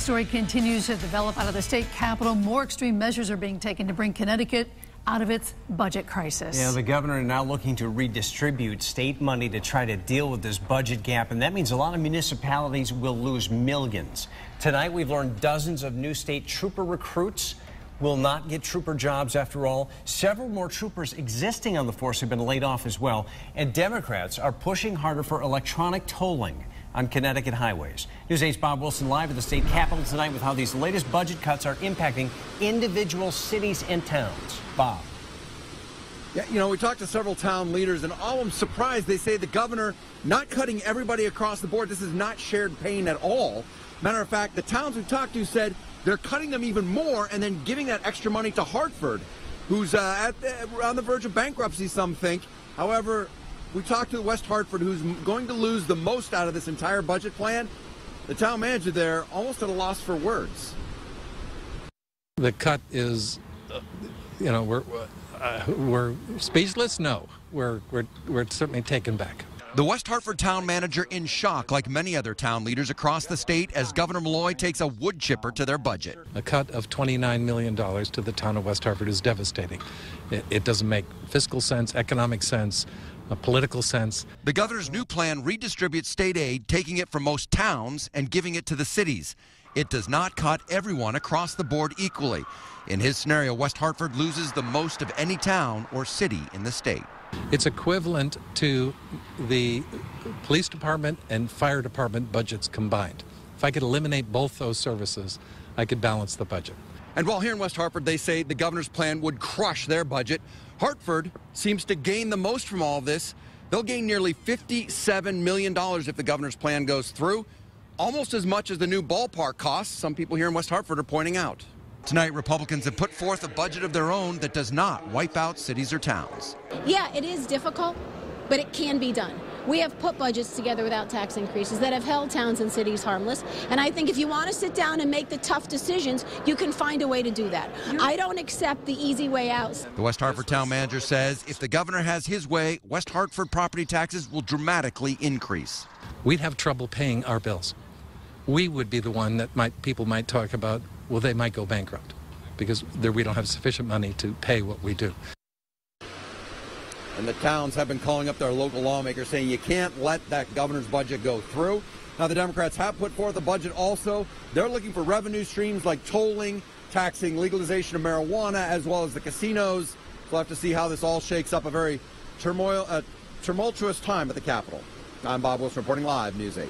Story continues to develop out of the state capitol. More extreme measures are being taken to bring Connecticut out of its budget crisis. Yeah, the governor now looking to redistribute state money to try to deal with this budget gap, and that means a lot of municipalities will lose millions. Tonight, we've learned dozens of new state trooper recruits will not get trooper jobs after all. Several more troopers existing on the force have been laid off as well, and Democrats are pushing harder for electronic tolling on Connecticut highways. News 8's Bob Wilson live at the state capitol tonight with how these latest budget cuts are impacting individual cities and towns. Bob. Yeah, you know, we talked to several town leaders, and all of them surprised. They say the governor not cutting everybody across the board. This is not shared pain at all. Matter of fact, the towns we talked to said they're cutting them even more and then giving that extra money to Hartford, who's on the verge of bankruptcy, some think. However, we talked to West Hartford, who's going to lose the most out of this entire budget plan. The town manager there almost at a loss for words. The cut is, you know, we're speechless. No, we're certainly taken back. The West Hartford town manager in shock, like many other town leaders across the state, as Governor Malloy takes a wood chipper to their budget. A cut of $29 million to the town of West Hartford is devastating. It doesn't make fiscal sense, economic sense, a political sense. The governor's new plan redistributes state aid, taking it from most towns and giving it to the cities. It does not cut everyone across the board equally. In his scenario, West Hartford loses the most of any town or city in the state. It's equivalent to the police department and fire department budgets combined. If I could eliminate both those services, I could balance the budget. And while here in West Hartford, they say the governor's plan would crush their budget, Hartford seems to gain the most from all of this. They'll gain nearly $57 million if the governor's plan goes through, almost as much as the new ballpark costs, some people here in West Hartford are pointing out. Tonight, Republicans have put forth a budget of their own that does not wipe out cities or towns. Yeah, it is difficult, but it can be done. We have put budgets together without tax increases that have held towns and cities harmless. And I think if you want to sit down and make the tough decisions, you can find a way to do that. I don't accept the easy way out. The West Hartford town manager says if the governor has his way, West Hartford property taxes will dramatically increase. We'd have trouble paying our bills. We would be the one that people might talk about, well, they might go bankrupt because we don't have sufficient money to pay what we do. And the towns have been calling up their local lawmakers saying you can't let that governor's budget go through. Now, the Democrats have put forth a budget also. They're looking for revenue streams like tolling, taxing legalization of marijuana, as well as the casinos. We'll have to see how this all shakes up. A very tumultuous time at the Capitol. I'm Bob Wilson reporting live, News 8.